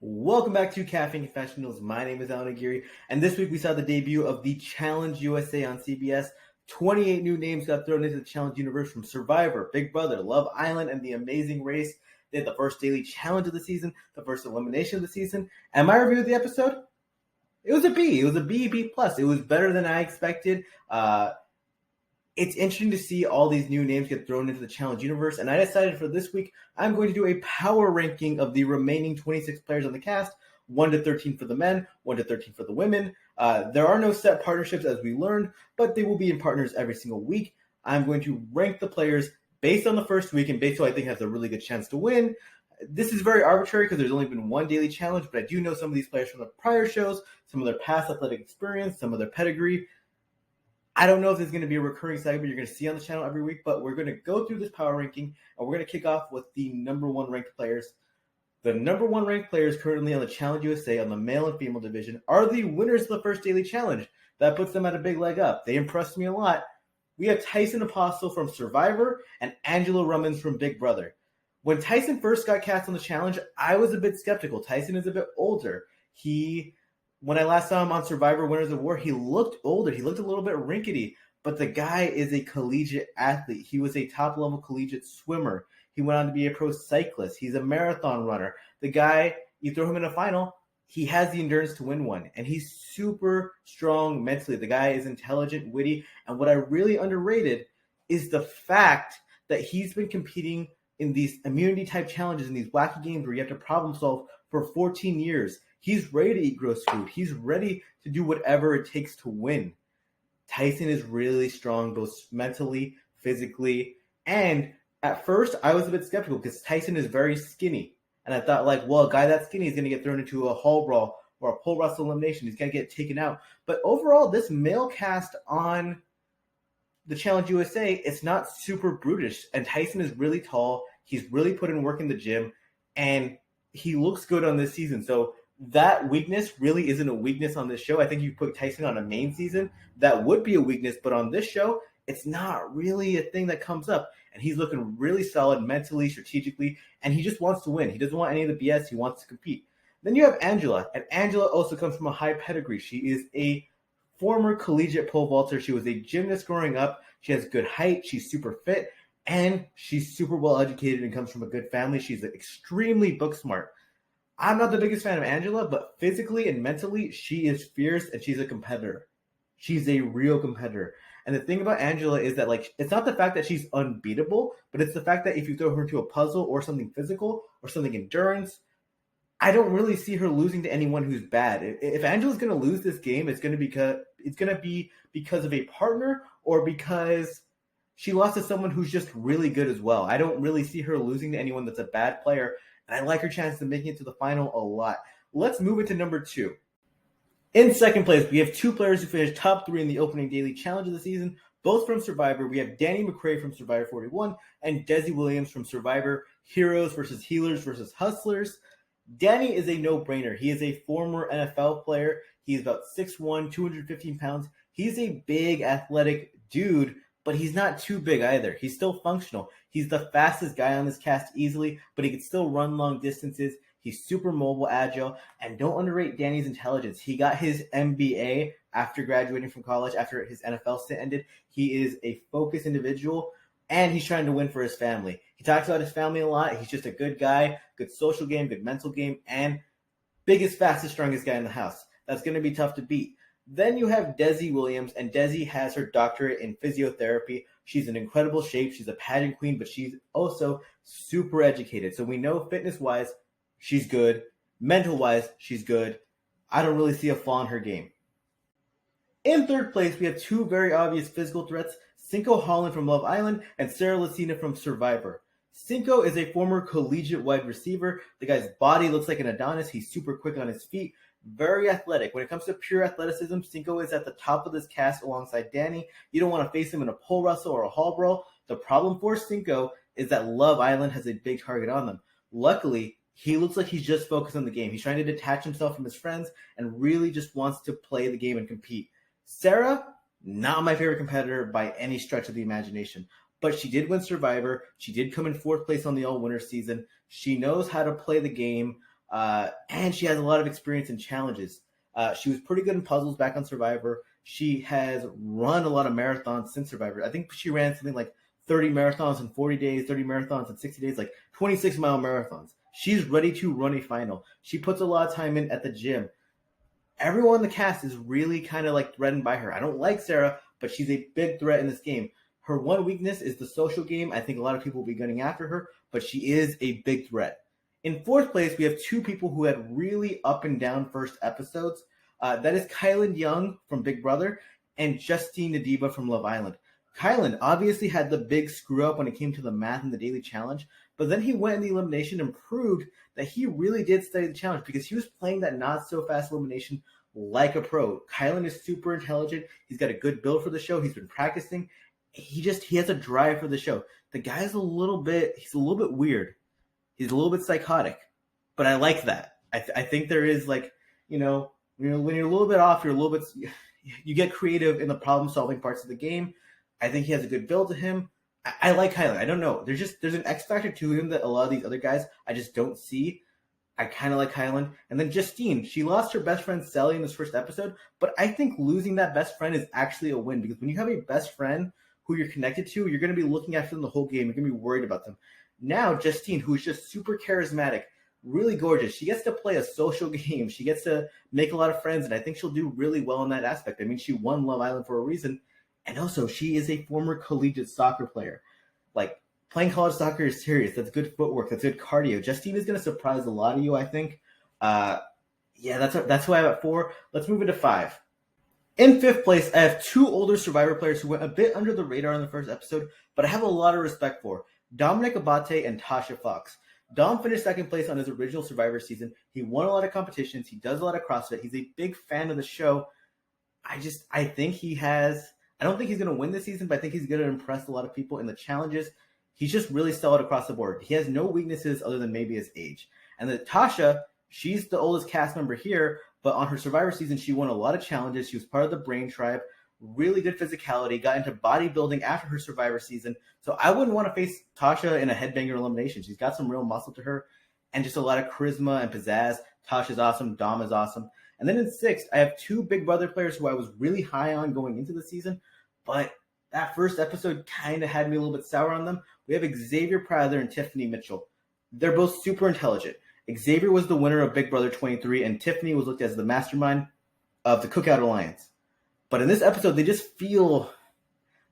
Welcome back to Caffeine Confessionals. My name is Allan, and this week we saw the debut of the Challenge USA on CBS. 28 new names got thrown into the Challenge universe from Survivor, Big Brother, Love Island, and The Amazing Race. They had the first daily challenge of the season, the first elimination of the season, and my review of the episode, it was a B. It was a B, B+. It was better than I expected. It's interesting to see all these new names get thrown into the Challenge universe, and I decided for this week, I'm going to do a power ranking of the remaining 26 players on the cast, 1 to 13 for the men, 1 to 13 for the women. There are no set partnerships as we learned, but they will be in partners every single week. I'm going to rank the players based on the first week and based on who I think has a really good chance to win. This is very arbitrary because there's only been one daily challenge, but I do know some of these players from the prior shows, some of their past athletic experience, some of their pedigree. I don't know if there's going to be a recurring segment you're going to see on the channel every week, but we're going to go through this power ranking, and we're going to kick off with the number one ranked players. The number one ranked players currently on the Challenge USA on the male and female division are the winners of the first daily challenge. That puts them at a big leg up. They impressed me a lot. We have Tyson Apostle from Survivor and Angelo Rummins from Big Brother. When Tyson first got cast on the challenge, I was a bit skeptical. Tyson is a bit older. When I last saw him on Survivor Winners of War, he looked older. He looked a little bit rinkety, but the guy is a collegiate athlete. He was a top-level collegiate swimmer. He went on to be a pro cyclist. He's a marathon runner. The guy, you throw him in a final, he has the endurance to win one, and he's super strong mentally. The guy is intelligent, witty, and what I really underrated is the fact that he's been competing in these immunity-type challenges, in these wacky games where you have to problem solve for 14 years. He's ready to eat gross food. He's ready to do whatever it takes to win. Tyson is really strong, both mentally, physically, and at first I was a bit skeptical because Tyson is very skinny. And I thought, a guy that skinny is going to get thrown into a hall brawl or a pole wrestle elimination. He's going to get taken out. But overall, this male cast on the Challenge USA, it's not super brutish. And Tyson is really tall. He's really put in work in the gym. And he looks good on this season. So that weakness really isn't a weakness on this show. I think you put Tyson on a main season, that would be a weakness, but on this show, it's not really a thing that comes up. And he's looking really solid mentally, strategically, and he just wants to win. He doesn't want any of the BS. He wants to compete. Then you have Angela, and Angela also comes from a high pedigree. She is a former collegiate pole vaulter. She was a gymnast growing up. She has good height. She's super fit, and she's super well educated and comes from a good family. She's extremely book smart. I'm not the biggest fan of Angela, but physically and mentally, she is fierce and she's a competitor. She's a real competitor. And the thing about Angela is that, it's not the fact that she's unbeatable, but it's the fact that if you throw her into a puzzle or something physical or something endurance, I don't really see her losing to anyone who's bad. If Angela's going to lose this game, it's going to be because of a partner or because she lost to someone who's just really good as well. I don't really see her losing to anyone that's a bad player. And I like her chances of making it to the final a lot. Let's move into number 2. In second place, we have 2 players who finished top 3 in the opening daily challenge of the season, both from Survivor. We have Danny McRae from Survivor 41 and Desi Williams from Survivor Heroes versus Healers versus Hustlers. Danny is a no-brainer. He is a former NFL player. He's about 6'1", 215 pounds. He's a big athletic dude, but he's not too big either. He's still functional. He's the fastest guy on this cast easily, but he can still run long distances. He's super mobile, agile, and don't underrate Danny's intelligence. He got his MBA after graduating from college, after his NFL stint ended. He is a focused individual, and he's trying to win for his family. He talks about his family a lot. He's just a good guy, good social game, good mental game, and biggest, fastest, strongest guy in the house. That's going to be tough to beat. Then you have Desi Williams, and Desi has her doctorate in physiotherapy. She's in incredible shape. She's a pageant queen, but she's also super educated. So we know fitness-wise, she's good. Mental-wise, she's good. I don't really see a flaw in her game. In third place, we have 2 very obvious physical threats, Cinco Holland from Love Island and Sarah Lacina from Survivor. Cinco is a former collegiate wide receiver. The guy's body looks like an Adonis. He's super quick on his feet. Very athletic. When it comes to pure athleticism, Cinco is at the top of this cast alongside Danny. You don't want to face him in a pole wrestle or a hall brawl. The problem for Cinco is that Love Island has a big target on them. Luckily, he looks like he's just focused on the game. He's trying to detach himself from his friends and really just wants to play the game and compete. Sarah, not my favorite competitor by any stretch of the imagination. But she did win Survivor. She did come in 4th place on the all-winner season. She knows how to play the game. and she has a lot of experience in challenges. She was pretty good in puzzles back on Survivor. She has run a lot of marathons since Survivor. I think she ran something like 30 marathons in 40 days, 30 marathons in 60 days, like 26-mile marathons. She's ready to run a final. She puts a lot of time in at the gym. Everyone in the cast is really kind of like threatened by her. I don't like Sarah, but she's a big threat in this game. Her one weakness is the social game. I think a lot of people will be gunning after her, but she is a big threat. In fourth place, we have two people who had really up and down first episodes. That is Kyland Young from Big Brother and Justine Nadiba from Love Island. Kyland obviously had the big screw up when it came to the math and the daily challenge, but then he went in the elimination and proved that he really did study the challenge because he was playing that not so fast elimination like a pro. Kyland is super intelligent. He's got a good build for the show. He's been practicing. He has a drive for the show. The guy's a little bit weird. He's a little bit psychotic, but I like that. I think there is like, when you're a little bit off, you get creative in the problem solving parts of the game. I think he has a good build to him. I like Kylan. I don't know. There's an X factor to him that a lot of these other guys I just don't see. I kind of like Kylan. And then Justine, she lost her best friend Sally in this first episode, but I think losing that best friend is actually a win because when you have a best friend who you're connected to, you're going to be looking after them the whole game. You're going to be worried about them. Now, Justine, who is just super charismatic, really gorgeous. She gets to play a social game. She gets to make a lot of friends, and I think she'll do really well in that aspect. I mean, she won Love Island for a reason. And also, she is a former collegiate soccer player. Like, playing college soccer is serious. That's good footwork. That's good cardio. Justine is going to surprise a lot of you, I think. That's who I have at 4. Let's move into 5. In 5th place, I have 2 older Survivor players who went a bit under the radar in the first episode, but I have a lot of respect for. Dominic Abate and Tasha Fox. Dom finished 2nd place on his original Survivor season. He won a lot of competitions. He does a lot of CrossFit. He's a big fan of the show. I think he has... I don't think he's going to win this season, but I think he's going to impress a lot of people in the challenges. He's just really solid across the board. He has no weaknesses other than maybe his age. And then Tasha, she's the oldest cast member here, but on her Survivor season, she won a lot of challenges. She was part of the Brain Tribe, really good physicality, got into bodybuilding after her Survivor season. So I wouldn't want to face Tasha in a headbanger elimination. She's got some real muscle to her and just a lot of charisma and pizzazz. Tasha's awesome. Dom is awesome. And then in 6th, I have 2 Big Brother players who I was really high on going into the season, but that first episode kind of had me a little bit sour on them. We have Xavier Prather and Tiffany Mitchell. They're both super intelligent. Xavier was the winner of Big Brother 23, and Tiffany was looked as the mastermind of the Cookout Alliance. But in this episode, they feel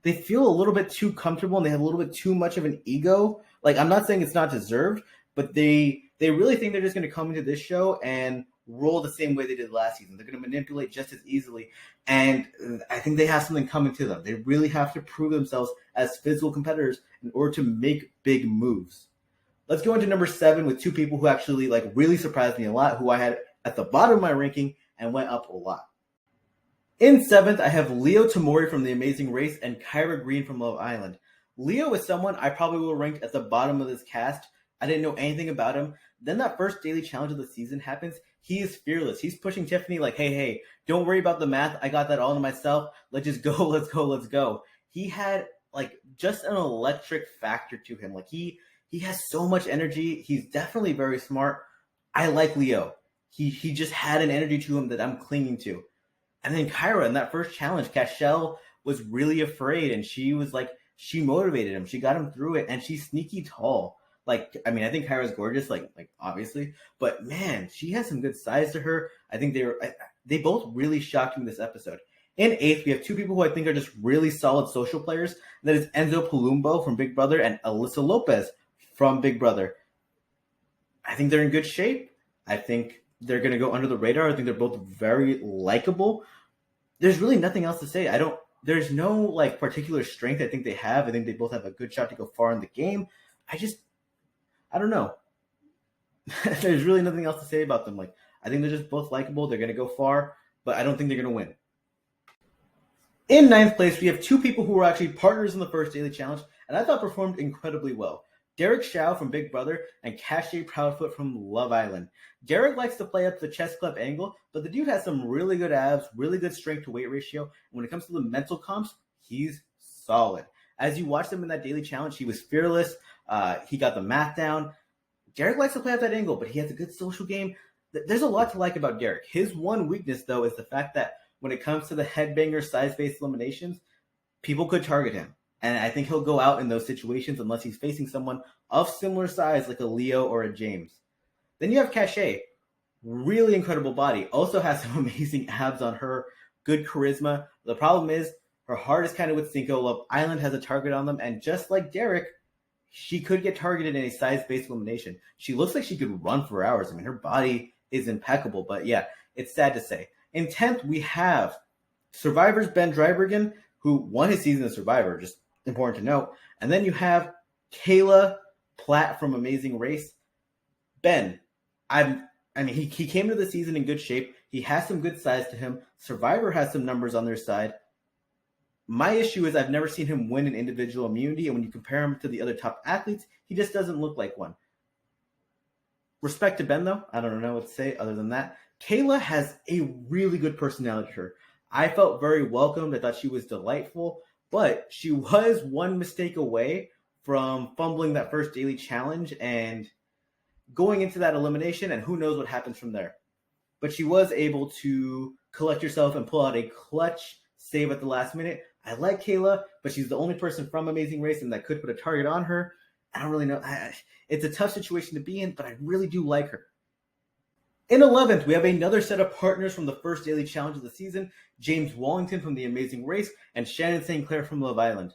a little bit too comfortable, and they have a little bit too much of an ego. Like, I'm not saying it's not deserved, but they really think they're just going to come into this show and roll the same way they did last season. They're going to manipulate just as easily. And I think they have something coming to them. They really have to prove themselves as physical competitors in order to make big moves. Let's go into number 7 with 2 people who actually really surprised me a lot, who I had at the bottom of my ranking and went up a lot. In 7th, I have Leo Tamori from The Amazing Race and Kyra Green from Love Island. Leo is someone I probably will rank at the bottom of this cast. I didn't know anything about him. Then that first daily challenge of the season happens. He is fearless. He's pushing Tiffany like, hey, don't worry about the math. I got that all to myself. Let's just go. Let's go. He had just an electric factor to him. He has so much energy. He's definitely very smart. I like Leo. He just had an energy to him that I'm clinging to. And then Kyra in that first challenge, Cashel was really afraid, and she motivated him. She got him through it, and she's sneaky tall. I think Kyra's gorgeous, obviously, but man, she has some good size to her. I think they both really shocked me this episode. In 8th, we have 2 people who I think are just really solid social players. That is Enzo Palumbo from Big Brother and Alyssa Lopez from Big Brother. I think they're in good shape. I think they're going to go under the radar. I think they're both very likable. There's really nothing else to say. There's no particular strength I think they have. I think they both have a good shot to go far in the game. I don't know. There's really nothing else to say about them. I think they're just both likable. They're going to go far, but I don't think they're going to win. In 9th place, we have 2 people who were actually partners in the first daily challenge, and I thought performed incredibly well. Derek Shao from Big Brother and Cashay Proudfoot from Love Island. Derek likes to play up the chest club angle, but the dude has some really good abs, really good strength to weight ratio. And when it comes to the mental comps, he's solid. As you watch them in that daily challenge, he was fearless. He got the math down. Derek likes to play at that angle, but he has a good social game. There's a lot to like about Derek. His one weakness, though, is the fact that when it comes to the headbanger size-based eliminations, people could target him. And I think he'll go out in those situations unless he's facing someone of similar size like a Leo or a James. Then you have Cashay. Really incredible body. Also has some amazing abs on her. Good charisma. The problem is her heart is kind of with Cinco. Love Island has a target on them. And just like Derek, she could get targeted in a size-based elimination. She looks like she could run for hours. I mean, her body is impeccable. But yeah, it's sad to say. In 10th, we have Survivor's Ben Drybergen, who won his season of Survivor. Just important to note. And then you have Cayla Platt from Amazing Race. Ben, he came to the season in good shape. He has some good size to him. Survivor has some numbers on their side. My issue is I've never seen him win an individual immunity, and when you compare him to the other top athletes, he just doesn't look like one. Respect to Ben, though. I don't know what to say other than that. Cayla has a really good personality to her. I felt very welcomed. I thought she was delightful, but she was one mistake away from fumbling that first daily challenge and going into that elimination, and who knows what happens from there. But she was able to collect herself and pull out a clutch save at the last minute. I like Cayla, but she's the only person from Amazing Race and that could put a target on her. I don't really know. It's a tough situation to be in, but I really do like her. In 11th, we have another set of partners from the first daily challenge of the season, James Wallington from The Amazing Race and Shannon St. Clair from Love Island.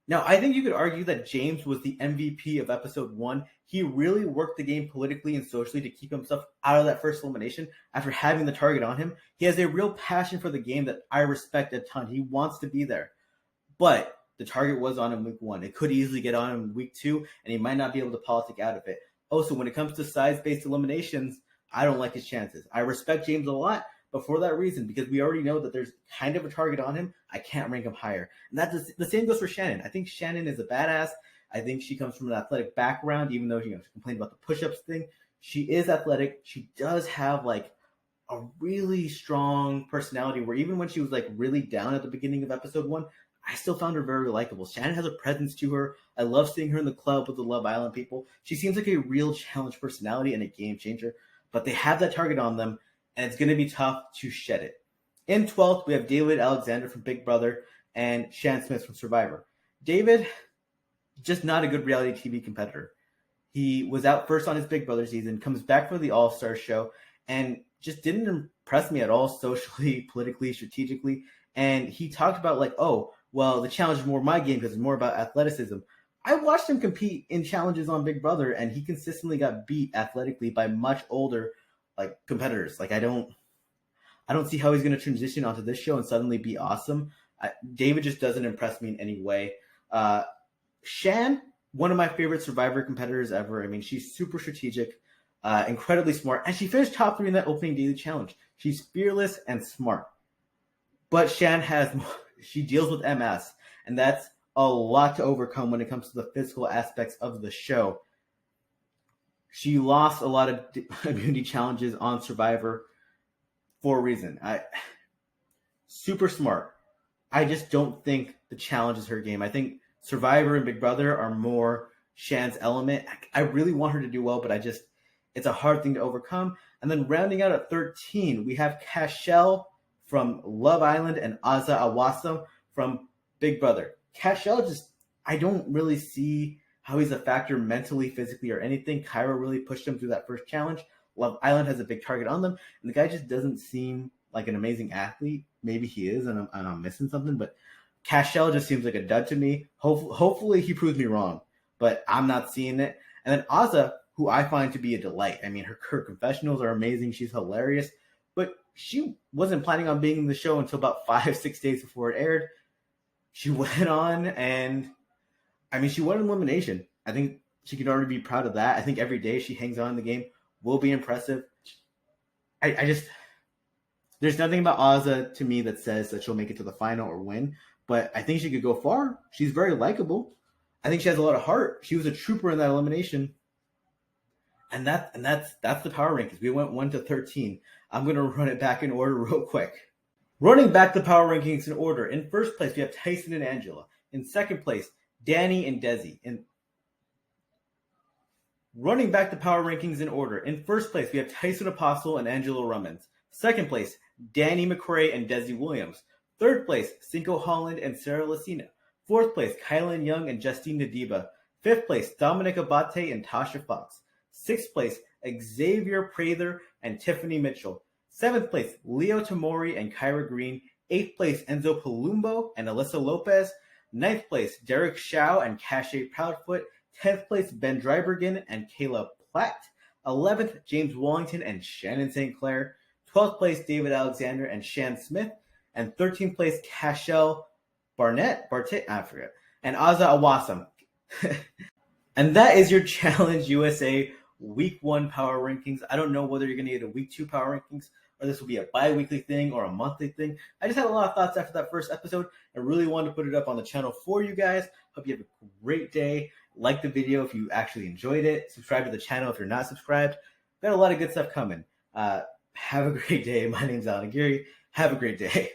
Now, I think you could argue that James was the MVP of episode 1. He really worked the game politically and socially to keep himself out of that first elimination after having the target on him. He has a real passion for the game that I respect a ton. He wants to be there. But the target was on him week 1. It could easily get on him week 2, and he might not be able to politic out of it. Also, when it comes to size-based eliminations, I don't like his chances. I respect James a lot, but for that reason, because we already know that there's kind of a target on him, I can't rank him higher. And that's the same goes for Shannon. I think Shannon is a badass. I think she comes from an athletic background, even though she complained about the push-ups thing. She is athletic. She does have like a really strong personality where even when she was like really down at the beginning of episode 1, I still found her very likable. Shannon has a presence to her. I love seeing her in the club with the Love Island people. She seems like a real challenge personality and a game changer. But they have that target on them, and it's going to be tough to shed it. In 12th, we have David Alexander from Big Brother and Shan Smith from Survivor. David, just not a good reality TV competitor. He was out first on his Big Brother season, comes back for the All-Star show, and just didn't impress me at all socially, politically, strategically. And he talked about like, oh, well, the challenge is more my game because it's more about athleticism. I watched him compete in challenges on Big Brother, and he consistently got beat athletically by much older like competitors. Like I don't see how he's going to transition onto this show and suddenly be awesome. David just doesn't impress me in any way. Shan, one of my favorite Survivor competitors ever. I mean, she's super strategic, incredibly smart, and she finished top 3 in that opening daily challenge. She's fearless and smart. But Shan she deals with MS, and that's a lot to overcome when it comes to the physical aspects of the show. She lost a lot of immunity challenges on Survivor for a reason. Super smart. I just don't think the challenge is her game. I think Survivor and Big Brother are more Shan's element. I really want her to do well, but it's a hard thing to overcome. And then rounding out at 13, we have Cashel from Love Island and Azah Awasa from Big Brother. Cashel I don't really see how he's a factor mentally, physically, or anything. Kyra really pushed him through that first challenge. Love Island has a big target on them, and the guy just doesn't seem like an amazing athlete. Maybe he is, and I'm missing something, but Cashel just seems like a dud to me. Hopefully he proves me wrong, but I'm not seeing it. And then Azah, who I find to be a delight. I mean, her confessionals are amazing. She's hilarious, but she wasn't planning on being in the show until about 5-6 days before it aired. She went on, and I mean, she won an elimination. I think she can already be proud of that. I think every day she hangs on in the game will be impressive. There's nothing about Azah to me that says that she'll make it to the final or win, but I think she could go far. She's very likable. I think she has a lot of heart. She was a trooper in that elimination. And that's the power rankings. We went 1 to 13. I'm going to run it back in order real quick. Running back the power rankings in order. In first place, we have Tyson and Angela. In second place, Danny and Desi. Running back the power rankings in order. In first place, we have Tyson Apostle and Angelo Rummins. Second place, Danny McCrae and Desi Williams. Third place, Cinco Holland and Sarah Lacina. Fourth place, Kyland Young and Justine Nadiba. Fifth place, Dominic Abate and Tasha Fox. Sixth place, Xavier Prather and Tiffany Mitchell. Seventh place, Leo Tamori and Kyra Green. Eighth place, Enzo Palumbo and Alyssa Lopez. Ninth place, Derek Shao and Cashay Proudfoot. 10th place, Ben Drybergen and Cayla Platt. 11th, James Wallington and Shannon St. Clair. 12th place, David Alexander and Shan Smith. And 13th place, Cashel Barnett, I forget, and Azah Awasam. And that is your Challenge USA Week 1 Power Rankings. I don't know whether you're going to get a Week 2 Power Rankings or this will be a bi-weekly thing or a monthly thing. I just had a lot of thoughts after that first episode. I really wanted to put it up on the channel for you guys. Hope you have a great day. Like the video if you actually enjoyed it. Subscribe to the channel if you're not subscribed. Got a lot of good stuff coming. Have a great day. My name's Allan. Have a great day.